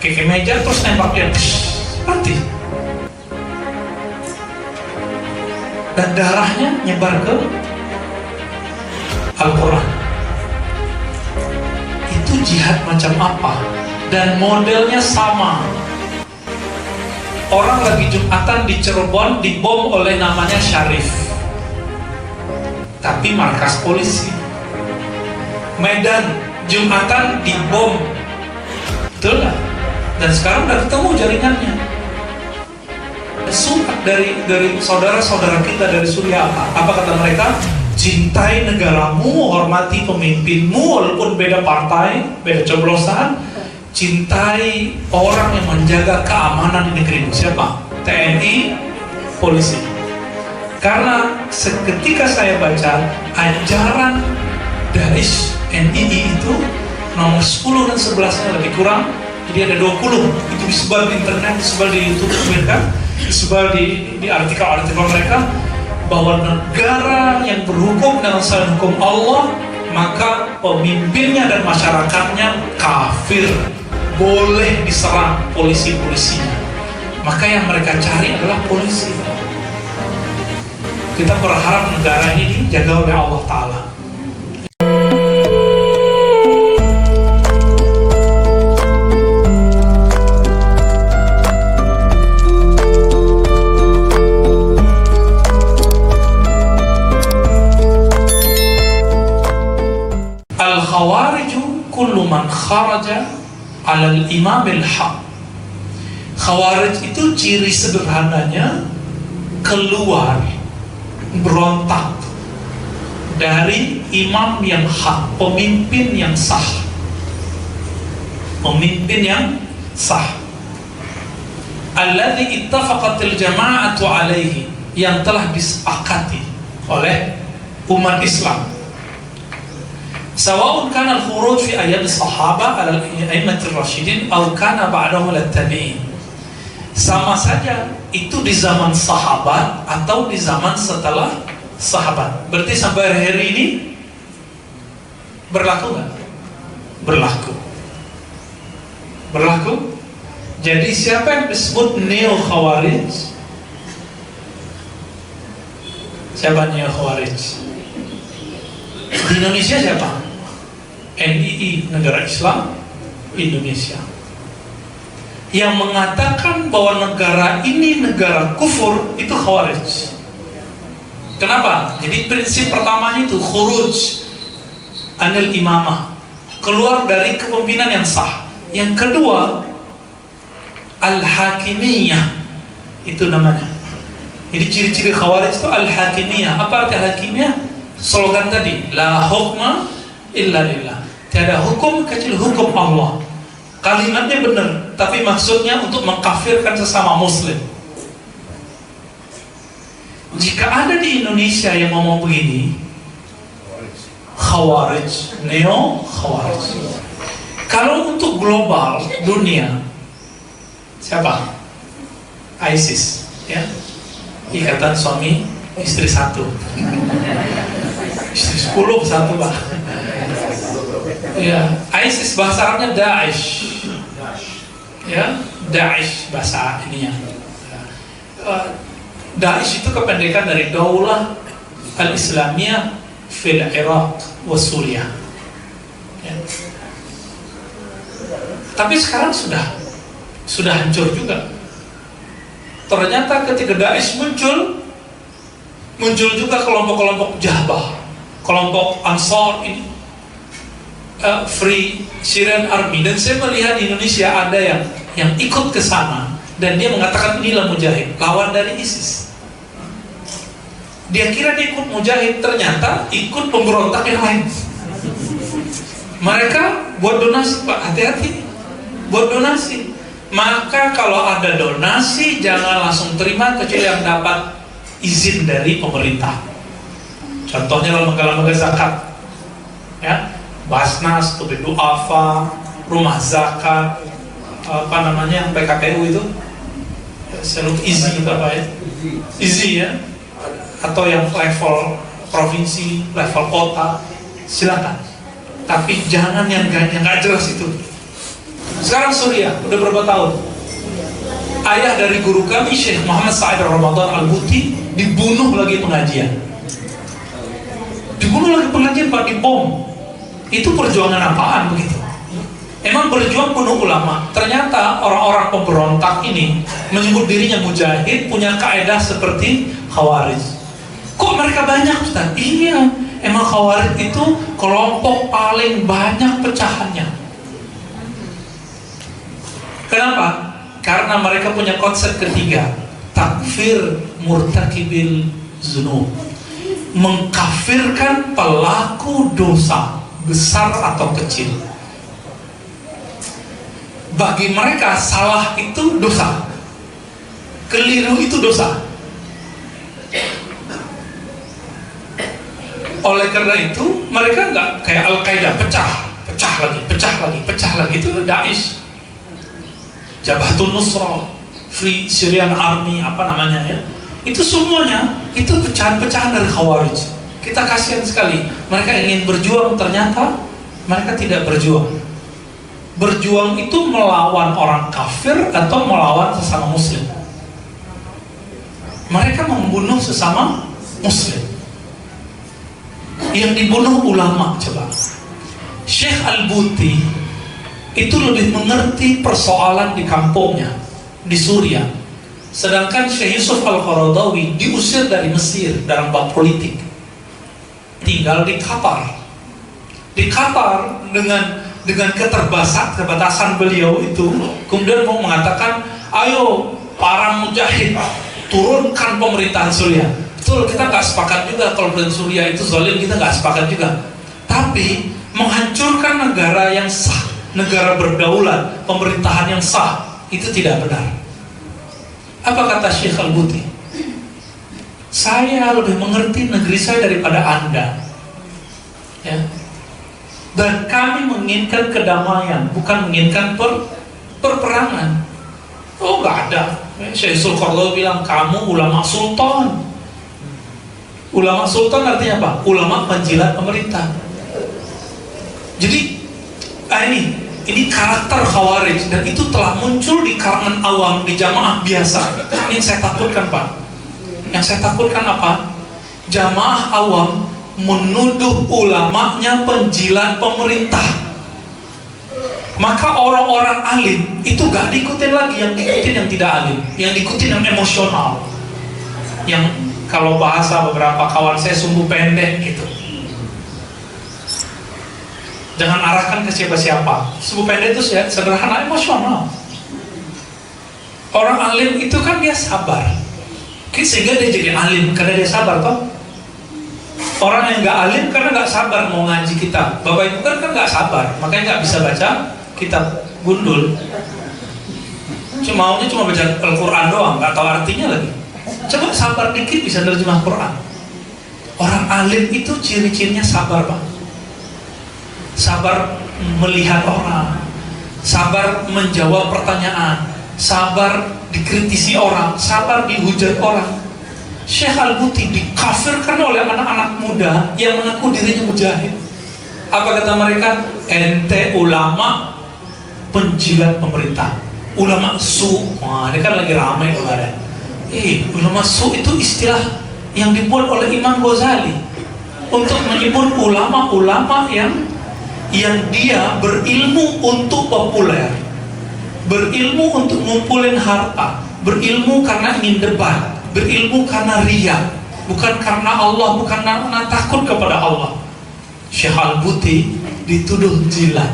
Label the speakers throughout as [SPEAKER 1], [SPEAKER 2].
[SPEAKER 1] Pakai meja terus nembak dia, mati. Dan darahnya nyebar ke Al-Quran. Itu jihad macam apa? Dan modelnya sama. Orang lagi Jumatan di Cirebon dibom oleh namanya Syarif, tapi markas polisi. Medan Jumatan dibom, betul lah. Dan sekarang udah ketemu jaringannya. Surat dari saudara-saudara kita dari Suriah, apa kata mereka? Cintai negaramu, hormati pemimpinmu, walaupun beda partai, beda coblosan. Cintai orang yang menjaga keamanan di negerimu. Siapa? TNI, polisi. Karena ketika saya baca ajaran Daesh NII itu nomor 10 dan 11-nya lebih kurang, jadi ada 20. Itu disebar di internet, disebar di YouTube mereka, disebar di artikel-artikel mereka, bahwa negara yang berhukum dengan selain hukum Allah, maka pemimpinnya dan masyarakatnya kafir, boleh diserang polisi-polisinya. Maka yang mereka cari adalah polisi. Kita berharap negara ini dijaga oleh Allah Ta'ala. Al-Khawariju kullu man kharaja alal imamil haq. Khawarij itu ciri sederhananya keluar, berontak dari imam yang hak, pemimpin yang sah. Pemimpin yang sah. Alladzi ittafaqatil jama'atu alaihi, yang telah disepakati oleh umat Islam. Sawa'un kana al-khuruj fi ayat as-sahaba ala al-a'immatir rasyidin atau kana ba'dahum at-tabi'in. Sama saja itu di zaman sahabat atau di zaman setelah sahabat. Berarti sampai hari ini berlaku nggak? Berlaku. Berlaku. Jadi siapa yang disebut neo khawarij? Siapa neo khawarij? Di Indonesia siapa? NII, Negara Islam Indonesia, yang mengatakan bahwa negara ini negara kufur, itu khawarij. Kenapa? Jadi prinsip pertamanya itu khuruj anil imamah, keluar dari kepemimpinan yang sah. Yang kedua, al-hakimiyah, itu namanya. Jadi ciri-ciri khawarij itu al-hakimiyah. Apa arti al-hakimiyah? Slogan tadi, la hukma illa lillah. Tiada hukum kecuali hukum Allah. Kalimatnya benar, tapi maksudnya untuk mengkafirkan sesama muslim. Jika ada di Indonesia yang ngomong begini, khawarij, neo khawarij. Kalau untuk global dunia, siapa? ISIS, ya, Ikatan Suami Istri Satu, istri 10 satu bah. Ya, ISIS bahasa Arabnya Daesh. Ya, Daesh bahasa ininya. Daesh itu kependekan dari Daulah Al-Islamiyah fil Iraq wa Suriah. Ya. Tapi sekarang sudah hancur juga. Ternyata ketika Daesh muncul juga kelompok-kelompok Jahbah, kelompok Ansar ini, Free Syrian Army. Dan saya melihat di Indonesia ada yang ikut ke sana dan dia mengatakan inilah mujahid, lawan dari ISIS. Dia kira dia ikut mujahid, ternyata ikut pemberontak yang lain. Mereka buat donasi, Pak, hati-hati, buat donasi. Maka kalau ada donasi jangan langsung terima kecuali yang dapat izin dari pemerintah. Contohnya lembaga-lembaga zakat, ya, Basnas, Tubidu Afa, Rumah Zakat, apa namanya yang PKPU itu, saya lupa, IZI itu apa ya? IZI ya, atau yang level provinsi, level kota, silakan. Tapi jangan yang nggak jelas itu. Sekarang Suriah, udah berapa tahun? Ayah dari guru kami, Syekh Muhammad Sa'id Ramadan Al-Buti, dibunuh lagi pengajian. Dibunuh lagi pengajian, Pak, dibom. Itu perjuangan apaan begitu? Emang berjuang penuh ulama. Ternyata orang-orang pemberontak ini menyebut dirinya mujahid, punya kaedah seperti Khawarij. Kok mereka banyak, Ustaz? Iya, emang Khawarij itu kelompok paling banyak pecahannya. Kenapa? Karena mereka punya konsep ketiga, takfir murtakibil zunub, mengkafirkan pelaku dosa besar atau kecil. Bagi mereka salah itu dosa, keliru itu dosa. Oleh karena itu mereka nggak kayak Al-Qaeda, pecah lagi. Itu Daesh, Jabhatun Nusra, Free Syrian Army, apa namanya ya. Itu semuanya itu pecahan-pecahan dari Khawarij. Kita kasihan sekali. Mereka ingin berjuang, ternyata mereka tidak berjuang. Berjuang itu melawan orang kafir atau melawan sesama muslim. Mereka membunuh sesama muslim. Yang dibunuh ulama, coba. Syekh Al-Buti itu lebih mengerti persoalan di kampungnya, di Suriah. Sedangkan Syekh Yusuf Al-Qaradawi diusir dari Mesir dalam bab politik, tinggal di Qatar. Di Qatar dengan keterbatasan beliau itu, kemudian mau mengatakan, ayo para mujahid turunkan pemerintahan Suriah. Betul, kita nggak sepakat juga kalau pemerintah Suriah itu zalim, kita nggak sepakat juga. Tapi menghancurkan negara yang sah, negara berdaulat, pemerintahan yang sah, itu tidak benar. Apa kata Syekh Al-Buti? Saya lebih mengerti negeri saya daripada Anda, ya. Dan kami menginginkan kedamaian, bukan menginginkan perperangan. Oh, nggak ada. Syekh Al-Qaradawi bilang, kamu ulama sultan. Ulama sultan artinya apa? Ulama penjilat pemerintah. Jadi ini karakter Khawarij, dan itu telah muncul di kalangan awam, di jamaah biasa. Ini yang saya takutkan, Pak. Yang saya takutkan apa? Jamaah awam menuduh ulamanya penjilat pemerintah. Maka orang-orang alim itu gak diikutin lagi, yang diikutin yang tidak alim, yang diikutin yang emosional, yang kalau bahasa beberapa kawan saya sumbu pendek gitu. Jangan arahkan ke siapa-siapa. Sumbu pendek itu sederhana, emosional. Orang alim itu kan dia sabar, sehingga dia jadi alim karena dia sabar, toh. Orang yang nggak alim karena nggak sabar mau ngaji kitab. Bapak ibu kan nggak sabar, makanya nggak bisa baca kitab, gundul. Maunya cuma baca Al-Quran doang, nggak tahu artinya lagi. Coba sabar dikit bisa nerjemah Quran. Orang alim itu ciri-cirinya sabar, Pak. Sabar melihat orang, sabar menjawab pertanyaan, sabar dikritisi orang, sabar dihujat orang. Syekh Al-Buti dikafirkan oleh anak-anak muda yang mengaku dirinya mujahid. Apa kata mereka? Ente ulama penjilat pemerintah, ulama su. Wah, ini kan lagi ramai kemarin. Ulama su itu istilah yang dibuat oleh Imam Ghazali untuk menyebut ulama-ulama yang dia berilmu untuk populer, berilmu untuk ngumpulin harta, berilmu karena ingin debat, berilmu karena riya, bukan karena Allah, bukan karena takut kepada Allah. Syekh Al-Buti dituduh jilat.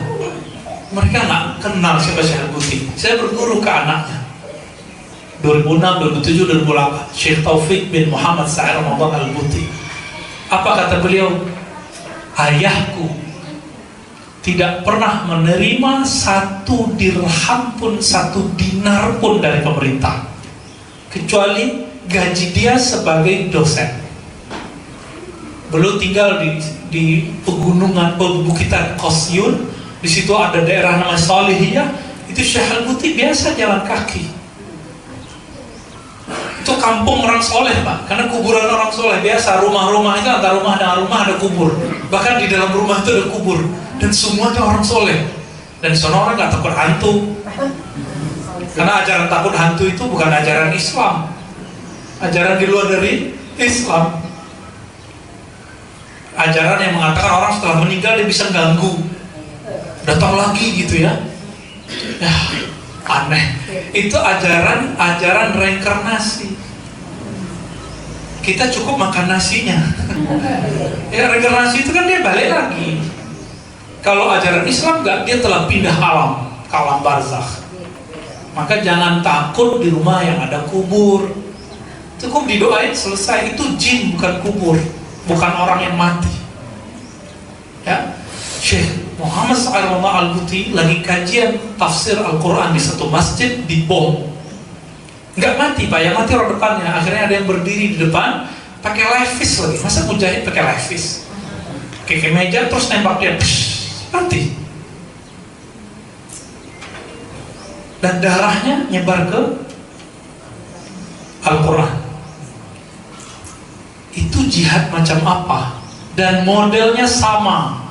[SPEAKER 1] Mereka nggak kenal siapa Syekh Al-Buti. Saya berguru ke anaknya 2006, 2007, 2008, Syekh Taufik bin Muhammad Sa'id Ramadan Al-Buti. Apa kata beliau? Ayahku tidak pernah menerima 1 dirham pun, 1 dinar pun dari pemerintah, kecuali gaji dia sebagai dosen. Beliau tinggal di pegunungan, perbukitan Qasyun. Di situ ada daerah namanya Salihiyah. Itu Syekh Al-Buti biasa jalan kaki. Itu kampung orang soleh, Pak. Karena kuburan orang soleh biasa, rumah-rumah itu antara rumah dengan rumah ada kubur. Bahkan di dalam rumah itu ada kubur. Dan semuanya orang soleh. Dan di sana orang nggak takut hantu. Karena ajaran takut hantu itu bukan ajaran Islam. Ajaran di luar dari Islam. Ajaran yang mengatakan orang setelah meninggal dia bisa ganggu, datang lagi gitu ya. Ya, aneh. Itu ajaran reinkarnasi. Kita cukup makan nasinya. Ya, reinkarnasi itu kan dia balik lagi. Kalau ajaran Islam enggak, dia telah pindah alam, ke alam barzakh. Maka jangan takut di rumah yang ada kubur. Cukup didoain selesai. Itu jin bukan kubur, bukan orang yang mati. Ya, Syekh Muhammad Al-Buti lagi kajian tafsir Al-Quran di satu masjid, dibom. Nggak mati Pak, yang mati orang depannya. Akhirnya ada yang berdiri di depan pakai levis lagi. Masa mujahid pakai levis? Pakai kemeja terus nembak dia, mati. Dan darahnya nyebar ke Al-Quran. Itu jihad macam apa? Dan modelnya sama.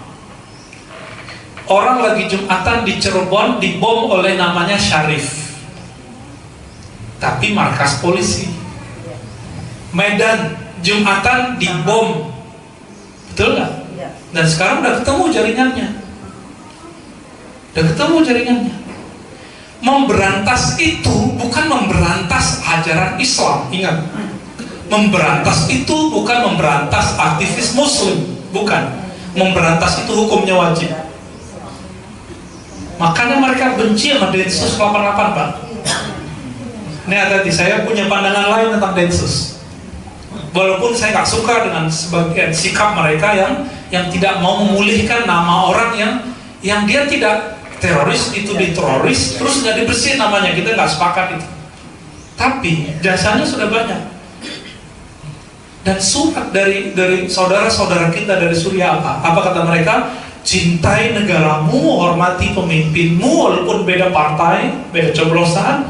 [SPEAKER 1] Orang lagi Jumatan di Cirebon dibom oleh namanya Syarif, tapi markas polisi. Medan Jumatan dibom, betul nggak? Dan sekarang udah ketemu jaringannya. Memberantas itu bukan memberantas ajaran Islam. Ingat, memberantas itu bukan memberantas aktivis Muslim, bukan. Memberantas itu hukumnya wajib. Makanya mereka benci sama Densus 88 Pak. Ini hati-hati, saya punya pandangan lain tentang Densus. Walaupun saya gak suka dengan sebagian sikap mereka yang tidak mau memulihkan nama orang yang dia tidak teroris, itu diteroris, terus gak dibersihin namanya. Kita gak sepakat itu. Tapi jasanya sudah banyak. Dan surat dari saudara-saudara kita dari Suriah apa kata mereka? Cintai negaramu, hormati pemimpinmu walaupun beda partai, beda coblosan.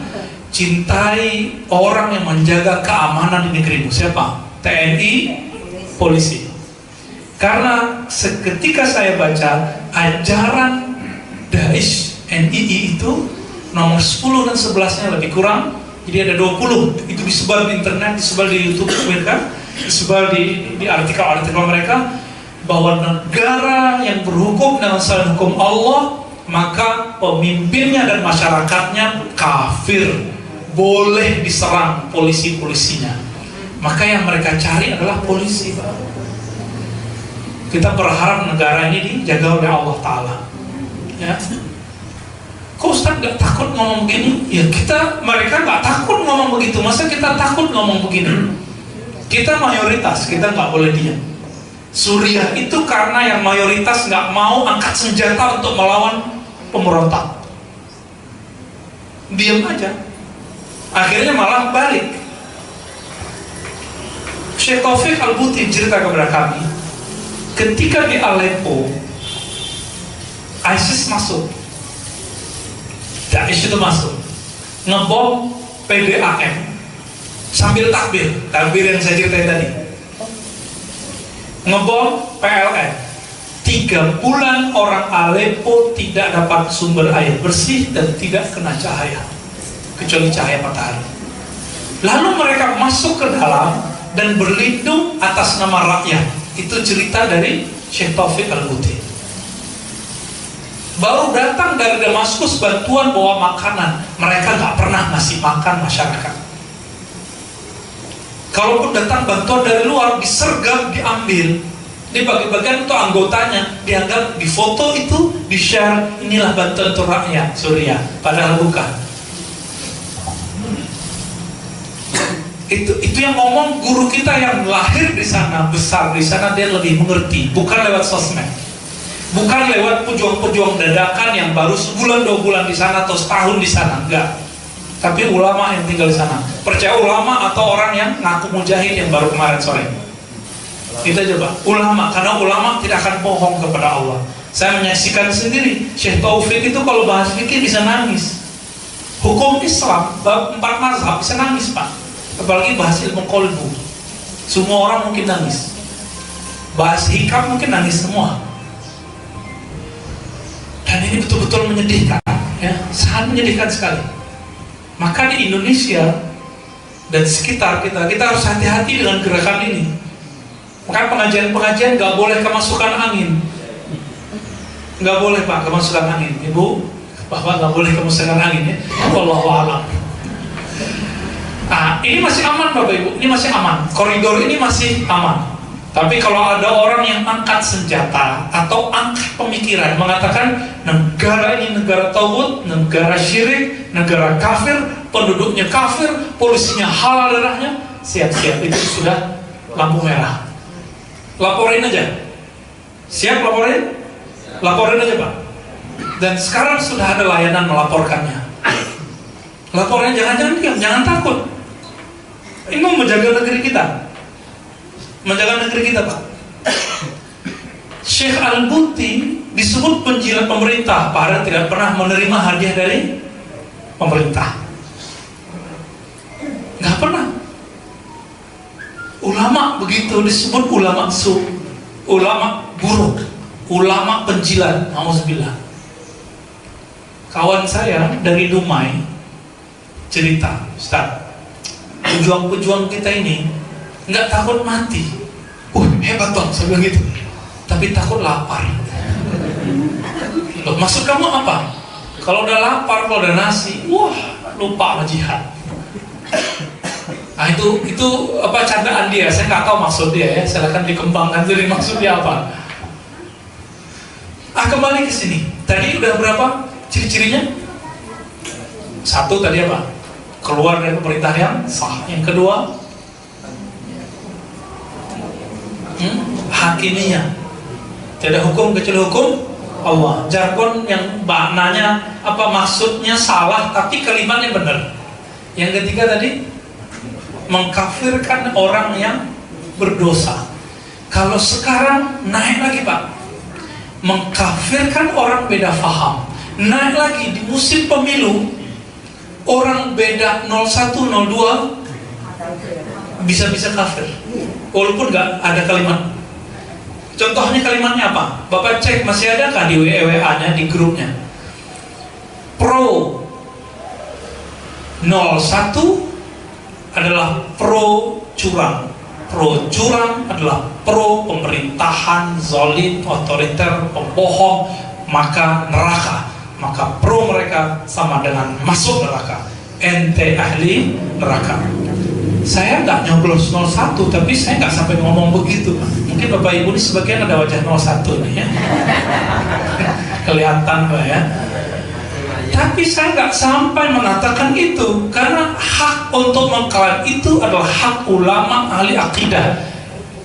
[SPEAKER 1] Cintai orang yang menjaga keamanan di negerimu. Siapa? TNI, polisi. Karena seketika saya baca ajaran Daesh NII itu nomor 10 dan 11-nya lebih kurang. Jadi ada 20. Itu disebar di internet, disebar di YouTube mereka, disebar di artikel-artikel mereka, bahwa negara yang berhukum dengan selain hukum Allah, maka pemimpinnya dan masyarakatnya kafir, boleh diserang polisi-polisinya. Maka yang mereka cari adalah polisi. Kita berharap negara ini dijaga oleh Allah Ta'ala. Ya. Kok Ustaz gak takut ngomong begini? Ya mereka gak takut ngomong begitu. Masa kita takut ngomong begini? Kita mayoritas, kita gak boleh diam. Suriah itu karena yang mayoritas nggak mau angkat senjata untuk melawan pemberontak, diam aja. Akhirnya malah balik. Syekh Taufik Al-Buti cerita kepada kami, ketika di Aleppo ISIS masuk, Daesh itu masuk, ngebom PDAM sambil takbir yang saya ceritain tadi. Ngebom PLN. 3 bulan orang Aleppo tidak dapat sumber air bersih dan tidak kena cahaya, kecuali cahaya matahari. Lalu mereka masuk ke dalam dan berlindung atas nama rakyat. Itu cerita dari Syekh Taufik Al-Buti. Baru datang dari Damaskus bantuan bawa makanan, mereka gak pernah ngasih makan masyarakat. Kalaupun datang bantuan dari luar, disergap, diambil, dibagi-bagian untuk anggotanya, dianggap difoto itu, di-share, inilah bantuan untuk rakyat Suriah, padahal bukan. Itu yang ngomong guru kita yang lahir di sana, besar di sana, dia lebih mengerti, bukan lewat sosmed, bukan lewat pejuang-pejuang dadakan yang baru sebulan 2 bulan di sana atau setahun di sana, enggak. Tapi ulama yang tinggal di sana. Percaya ulama atau orang yang ngaku mujahid yang baru kemarin sore? Kita coba ulama, karena ulama tidak akan bohong kepada Allah. Saya menyaksikan sendiri, Syekh Taufik itu kalau bahas fikih bisa nangis. Hukum Islam, bab 4 mazhab bisa nangis Pak. Apalagi bahas ilmu qalbu, semua orang mungkin nangis. Bahas hikam mungkin nangis semua. Dan Dan ini betul-betul menyedihkan, ya, sangat menyedihkan sekali. Maka di Indonesia dan sekitar kita harus hati-hati dengan gerakan ini. Maka pengajian-pengajian nggak boleh kemasukan angin, nggak boleh Pak kemasukan angin, Ibu, Bapak nggak boleh kemasukan angin ya. Wallahu a'lam. Nah, ini masih aman Bapak Ibu, ini masih aman. Koridor ini masih aman. Tapi kalau ada orang yang angkat senjata atau angkat pemikiran mengatakan negara ini negara tauhid, negara syirik, negara kafir, penduduknya kafir, polisinya halal darahnya, siap-siap itu sudah lampu merah. Laporin aja. Siap laporin? Laporin aja Pak. Dan sekarang sudah ada layanan melaporkannya. Laporin, jangan diam, jangan takut. Ini mau menjaga negeri kita. Menjaga negeri kita Pak. Syekh Al-Buti disebut penjilat pemerintah, padahal tidak pernah menerima hadiah dari pemerintah. Nggak pernah. Ulama begitu disebut ulama ulama buruk, ulama penjilat. Nauzubillah. Kawan saya dari Dumai cerita, Ustaz, pejuang-pejuang kita ini nggak takut mati. Hebat Tom, saya bilang gitu. Tapi takut lapar. Loh, maksud kamu apa? Kalau udah lapar, kalau udah nasi, wah, lupa sama jihad. Nah itu apa candaan dia? Saya nggak tahu maksud dia ya. Silakan dikembangkan jadi maksud dia apa. Kembali ke sini. Tadi udah berapa ciri-cirinya? Satu tadi apa? Keluar dari pemerintah yang sah. Yang kedua, hakimiyah. Tidak hukum kecuali hukum Allah. Jargon yang maknanya apa, maksudnya salah tapi kalimatnya benar. Yang ketiga tadi, mengkafirkan orang yang berdosa. Kalau sekarang naik lagi Pak, mengkafirkan orang beda faham. Naik lagi di musim pemilu, orang beda 01, 02 bisa-bisa kafir, walaupun nggak ada kalimat. Contohnya kalimatnya apa? Bapak cek masih adakah di WA-nya, di grupnya? Pro 01 adalah pro curang. Pro curang adalah pro pemerintahan zalim, otoriter, pembohong, maka neraka. Maka pro mereka sama dengan masuk neraka. Ente ahli neraka. Saya nggak nyoblos 01, tapi saya nggak sampai ngomong begitu. Mungkin Bapak Ibu ini sebagian ada wajah 01 nih ya. Kelihatan Pak ya. Tapi saya nggak sampai mengatakan itu, karena hak untuk mengklaim itu adalah hak ulama ahli akidah.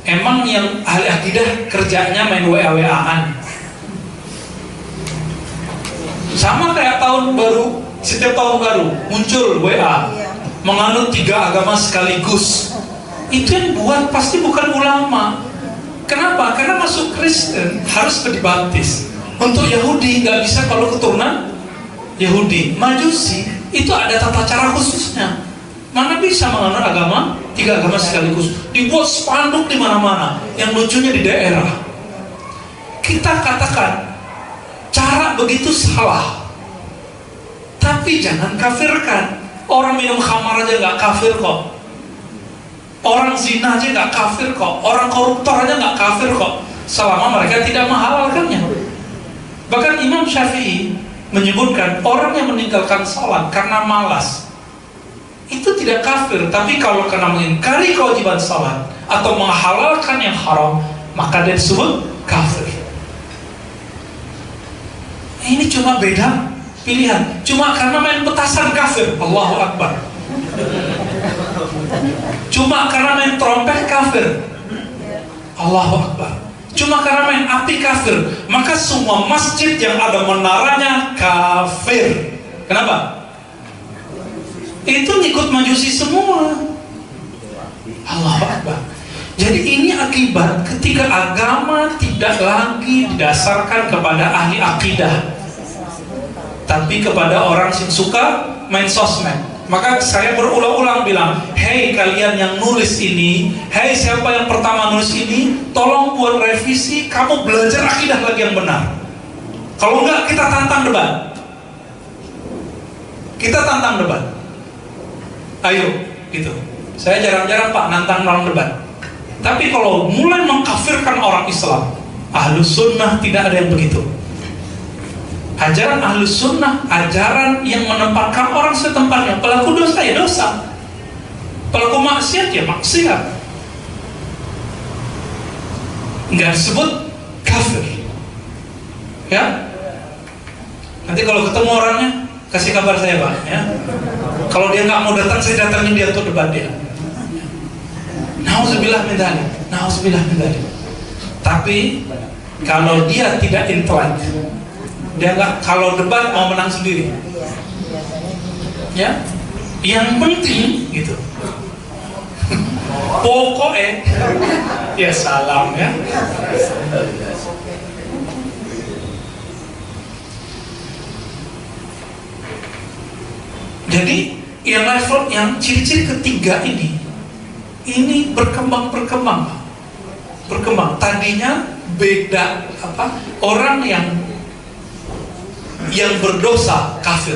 [SPEAKER 1] Emang yang ahli akidah kerjanya main WA-WA-an. Sama kayak tahun baru, setiap tahun baru muncul WA, menganut 3 agama sekaligus. Itu yang buat pasti bukan ulama. Kenapa? Karena masuk Kristen harus dibaptis. Untuk Yahudi nggak bisa kalau keturunan Yahudi. Majusi itu ada tata cara khususnya. Mana bisa menganut agama 3 agama sekaligus? Dibuat spanduk di mana-mana. Yang lucunya di daerah. Kita katakan cara begitu salah, tapi jangan kafirkan. Orang minum khamar aja nggak kafir kok. Orang zina aja nggak kafir kok. Orang koruptor aja nggak kafir kok, selama mereka tidak menghalalkannya. Bahkan Imam Syafi'i menyebutkan orang yang meninggalkan sholat karena malas itu tidak kafir, tapi kalau karena mengingkari kewajiban sholat atau menghalalkan yang haram, maka dia disebut kafir. Ini cuma beda pilihan. Cuma karena main petasan kafir, Allahu Akbar. Cuma karena main trompet kafir, Allahu Akbar. Cuma karena main api kafir, maka semua masjid yang ada menaranya kafir. Kenapa? Itu ngikut Majusi semua. Allahu Akbar. Jadi ini akibat ketika agama tidak lagi didasarkan kepada ahli akidah, tapi kepada orang yang suka main sosmed. Maka saya berulang-ulang bilang, hei kalian yang nulis ini, hei siapa yang pertama nulis ini, tolong buat revisi, kamu belajar akidah lagi yang benar. Kalau enggak, kita tantang debat. Kita tantang debat. Ayo, gitu. Saya jarang-jarang Pak nantang orang debat. Tapi kalau mulai mengkafirkan orang Islam, Ahlus Sunnah tidak ada yang begitu. Ajaran Ahlus Sunnah, ajaran yang menempatkan orang setempatnya. Pelaku dosa ya dosa, pelaku maksiat ya maksiat. Nggak disebut kafir. Ya. Nanti kalau ketemu orangnya, kasih kabar saya Pak. Ya. Kalau dia nggak mau datang, saya datangin dia untuk debat dia. Nauzubillah min dzalik. Nauzubillah min dzalik. Tapi kalau dia tidak intelek, dia nggak, kalau debat mau menang sendiri. Ya, yang penting gitu. Pokoknya, ya salam ya. Jadi yang level, yang ciri-ciri ketiga ini berkembang. Tadinya beda orang yang berdosa kafir.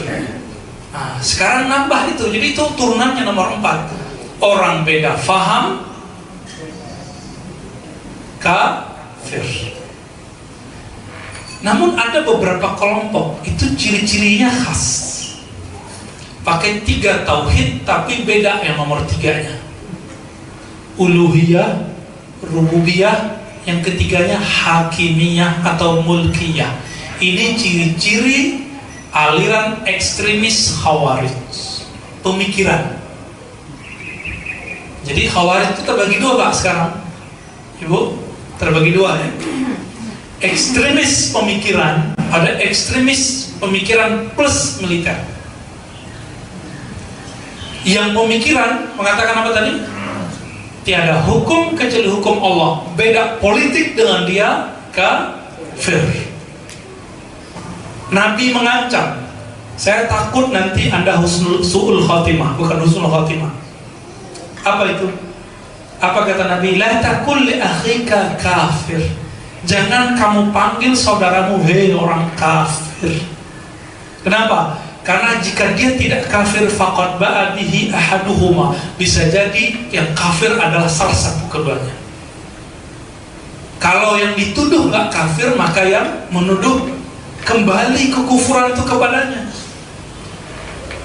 [SPEAKER 1] Nah, sekarang nambah itu. Jadi itu turunannya nomor 4. Orang beda faham kafir. Namun ada beberapa kelompok itu ciri-cirinya khas. Pakai 3 tauhid tapi beda yang nomor 3-nya. Uluhiyah, rububiyah, yang ketiganya hakimiyah atau mulkiyah. Ini ciri-ciri aliran ekstremis Khawarij, pemikiran. Jadi Khawarij itu terbagi 2 Pak sekarang, Ibu, terbagi 2 ya. Ekstremis pemikiran, ada ekstremis pemikiran plus militer. Yang pemikiran mengatakan apa tadi? Tiada hukum kecuali hukum Allah. Beda politik dengan dia kafir. Nabi mengancam, saya takut nanti Anda su'ul khatimah, bukan husnul khatimah. Apa itu? Apa kata Nabi? La taqul li akhika kafir. Jangan kamu panggil saudaramu hei orang kafir. Kenapa? Karena jika dia tidak kafir, faqad ba'a bihi ahaduhuma, bisa jadi yang kafir adalah salah satu keduanya. Kalau yang dituduh nggak kafir, maka yang menuduh kembali kekufuran itu kepadanya.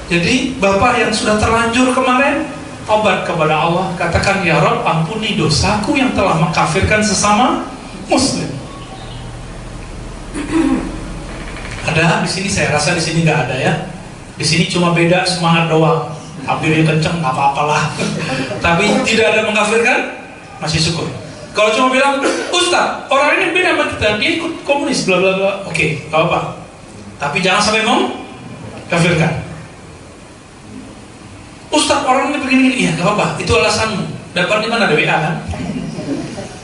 [SPEAKER 1] Jadi Bapak yang sudah terlanjur kemarin, tobat kepada Allah, katakan ya Rabb, ampuni dosaku yang telah mengkafirkan sesama Muslim. Ada di sini, saya rasa di sini nggak ada ya. Di sini cuma beda semangat doang. Hampirnya kenceng, nggak apa-apalah. Tapi tidak ada mengkafirkan, masih syukur. Kalau cuma bilang, Ustaz, orang ini beda sama kita, dia ikut komunis, bla bla bla. Oke, nggak apa-apa. Tapi jangan sampai mengkafirkan. Ustaz, orang ini begini-begini, iya nggak apa-apa. Itu alasanmu. Dapat di mana? Ada WA kan?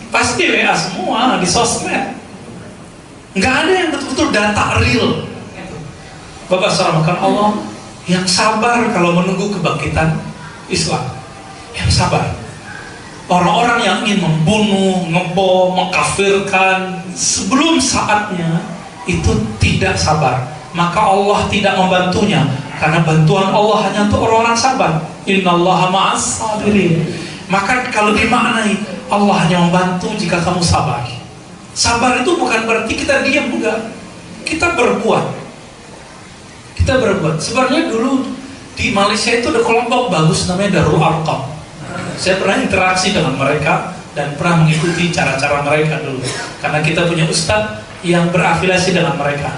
[SPEAKER 1] Pasti WA semua di sosmed. Nggak ada yang betul-betul data real. Bapak salamkan Allah yang sabar kalau menunggu kebangkitan Islam, yang sabar. Orang-orang yang ingin membunuh, ngebom, mengkafirkan sebelum saatnya itu tidak sabar, maka Allah tidak membantunya, karena bantuan Allah hanya untuk orang-orang sabar. Innallaha ma'as sabirin. Maka kalau dimaknai Allah hanya membantu jika kamu sabar. Sabar itu bukan berarti kita diam, enggak. Kita berbuat. Sebenarnya dulu di Malaysia itu ada kelompok bagus namanya Darul Arqam. Saya pernah interaksi dengan mereka dan pernah mengikuti cara-cara mereka dulu, karena kita punya ustadz yang berafiliasi dengan mereka.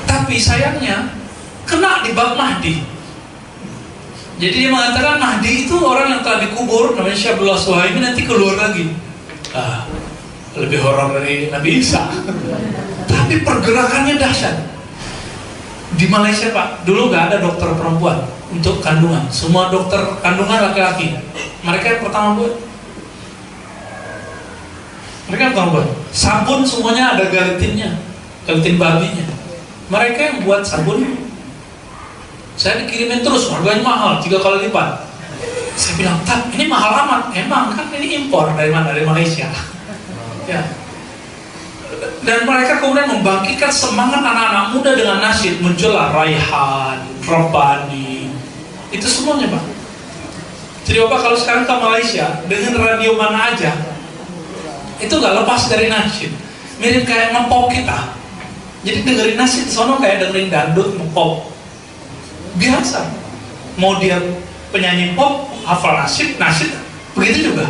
[SPEAKER 1] Tapi sayangnya kena di bab Mahdi. Jadi dia mengatakan Mahdi itu orang yang telah dikubur, namanya Syabullah Suhaimi, nanti keluar lagi. Lebih horor dari Nabi Isa. Tapi pergerakannya dahsyat. Di Malaysia Pak, dulu nggak ada dokter perempuan untuk kandungan, semua dokter kandungan laki-laki. Mereka yang pertama buat. Sabun semuanya ada galitinnya, galitin babinya. Mereka yang buat sabun. Saya dikirimin terus, harganya mahal, 3 kali lipat. Saya bilang, "Tak, ini mahal amat." Emang kan ini impor dari mana? Dari Malaysia. Ya. Dan mereka kemudian membangkitkan semangat anak-anak muda dengan nasyid. Muncullah Raihan, Rabbani, itu semuanya Pak. Jadi Bapak kalau sekarang ke Malaysia dengan radio mana aja, itu gak lepas dari nasyid. Mirip kayak ngepop kita. Jadi dengerin nasyid sono kayak dengerin dangdut, ngepop. Biasa. Mau dia penyanyi pop, hafal nasyid, begitu juga.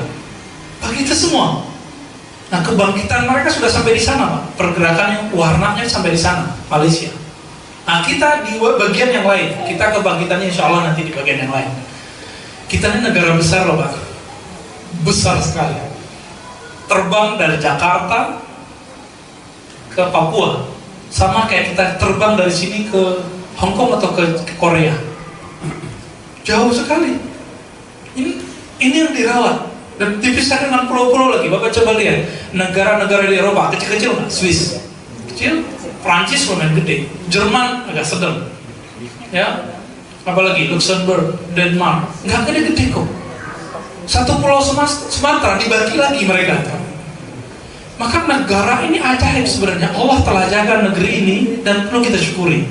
[SPEAKER 1] Begitu semua. Nah, kebangkitan mereka sudah sampai di sana, Pak. Pergerakannya, warnanya sampai di sana, Malaysia. Nah, kita di bagian yang lain. Kita kebangkitannya insya Allah nanti di bagian yang lain. Kita ini negara besar loh, Pak. Besar sekali. Terbang dari Jakarta ke Papua. Sama kayak kita terbang dari sini ke Hong Kong atau ke Korea. Jauh sekali. Ini yang dirawat. Dan dipisahkan dengan pulau-pulau lagi. Bapak coba lihat negara-negara di Eropa kecil-kecil nggak? Swiss kecil, Prancis lumayan gede, Jerman agak sedang, ya, apalagi Luxembourg, Denmark nggak gede-gede kok. Satu pulau Sumatera dibagi lagi mereka. Maka negara ini ajaib sebenarnya. Allah telah jaga negeri ini dan perlu kita syukuri.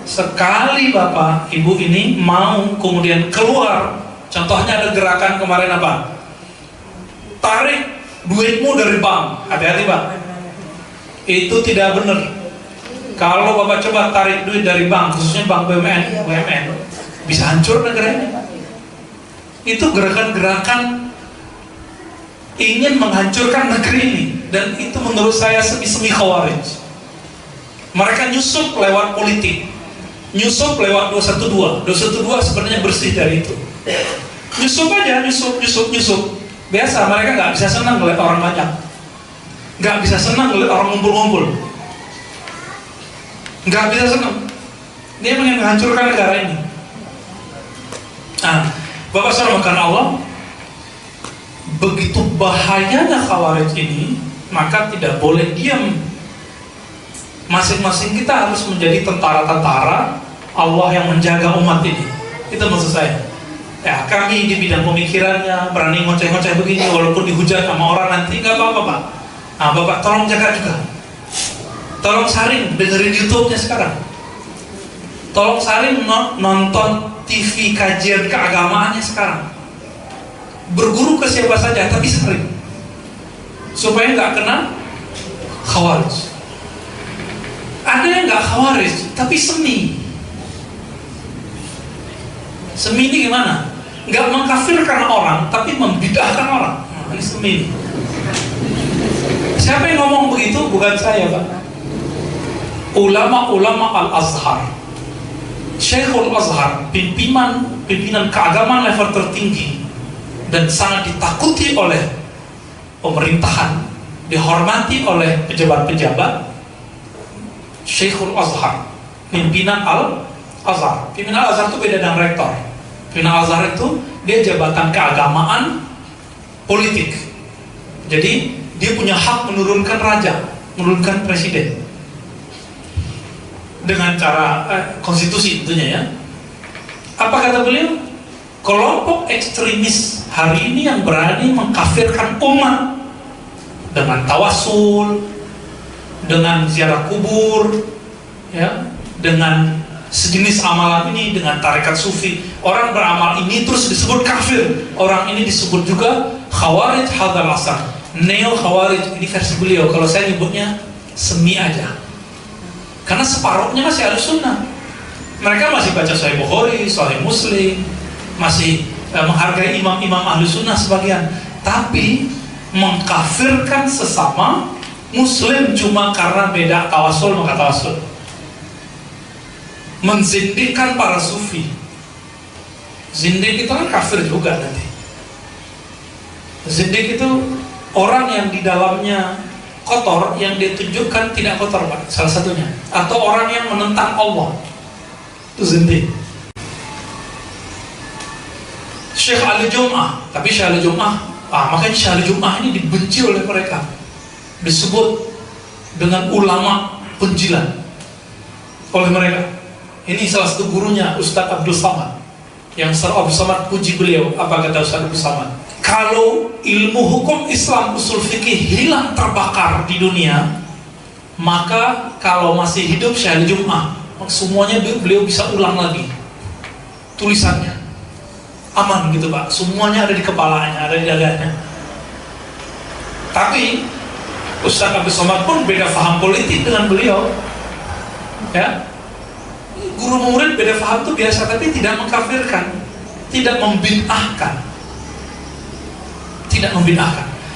[SPEAKER 1] Sekali Bapak Ibu ini mau kemudian keluar, contohnya ada gerakan kemarin apa? Tarik duitmu dari bank. Hati-hati Pak, itu tidak benar. Kalau Bapak coba tarik duit dari bank, khususnya bank BUMN, bisa hancur negara ini. Itu gerakan-gerakan ingin menghancurkan negeri ini. Dan itu menurut saya semi-semi khawarij. Mereka nyusup lewat politik, nyusup lewat 212. 212 sebenarnya bersih dari itu. Nyusup aja, nyusup. Biasa, mereka nggak bisa senang melihat orang banyak, nggak bisa senang melihat orang ngumpul-ngumpul, nggak bisa senang. Dia ingin menghancurkan negara ini. Nah, Bapak Saudara karena Allah, begitu bahayanya khawarij ini, maka tidak boleh diam. Masing-masing kita harus menjadi tentara-tentara Allah yang menjaga umat ini. Itu maksud saya. Ya, kami di bidang pemikirannya berani ngoceh-ngoceh begini walaupun dihujat sama orang nanti, nggak apa-apa Pak. Nah, Bapak tolong jaga juga. Tolong saring, dengerin YouTube-nya sekarang. Tolong saring nonton TV kajian keagamaannya sekarang. Berguru ke siapa saja, tapi saring. Supaya nggak kena khawarij. Ada yang nggak khawarij, tapi semi. Semi ini gimana? Nggak mengkafirkan orang, tapi membidahkan orang. Nah, ini semi. Siapa yang ngomong begitu? Bukan saya, Pak. Ulama-ulama Al-Azhar, Syekhul Azhar, pimpinan keagamaan level tertinggi dan sangat ditakuti oleh pemerintahan, dihormati oleh pejabat-pejabat. Syekhul Azhar, pimpinan Al-Azhar. Pimpinan Al-Azhar itu beda dengan rektor. Pimpinan Al-Azhar itu dia jabatan keagamaan politik. Jadi dia punya hak menurunkan raja, menurunkan presiden dengan cara konstitusi tentunya ya. Apa kata beliau? Kelompok ekstremis hari ini yang berani mengkafirkan umat dengan tawasul, dengan ziarah kubur, ya, dengan sejenis amalan ini, dengan tarekat sufi. Orang beramal ini terus disebut kafir. Orang ini disebut juga khawarij hadzal asr, neo khawarij. Ini versi beliau. Kalau saya nyebutnya semi aja, karena separuhnya masih Ahlus Sunnah. Mereka masih baca Sahih Bukhari, Sahih Muslim, masih menghargai imam-imam Ahlus Sunnah sebagian, tapi mengkafirkan sesama Muslim cuma karena beda tawasul maka tawasul. Menzindikkan para sufi. Zindik itu kan kafir juga nanti. Zindik itu orang yang di dalamnya kotor, yang dia tunjukkan tidak kotor Pak, salah satunya. Atau orang yang menentang Allah, itu zindik. Syekh Al-Jum'ah, tapi Syekh Al-Jum'ah, makanya Syekh Al-Jum'ah ini dibenci oleh mereka, disebut dengan ulama penjilat oleh mereka. Ini salah satu gurunya Ustadz Abdul Samad, yang Ustadz Abdul Samad puji beliau. Apa kata Ustadz Abdul Samad? Kalau ilmu hukum Islam usul fikih hilang terbakar di dunia, maka kalau masih hidup syahid Jum'ah, semuanya beliau bisa ulang lagi tulisannya, aman gitu Pak, semuanya ada di kepalanya, ada di dadanya. Tapi Ustaz Abdul Somad pun beda paham politik dengan beliau, ya. Guru murid beda paham itu biasa, tapi tidak mengkafirkan, tidak membid'ahkan, tidak membid'ahkan.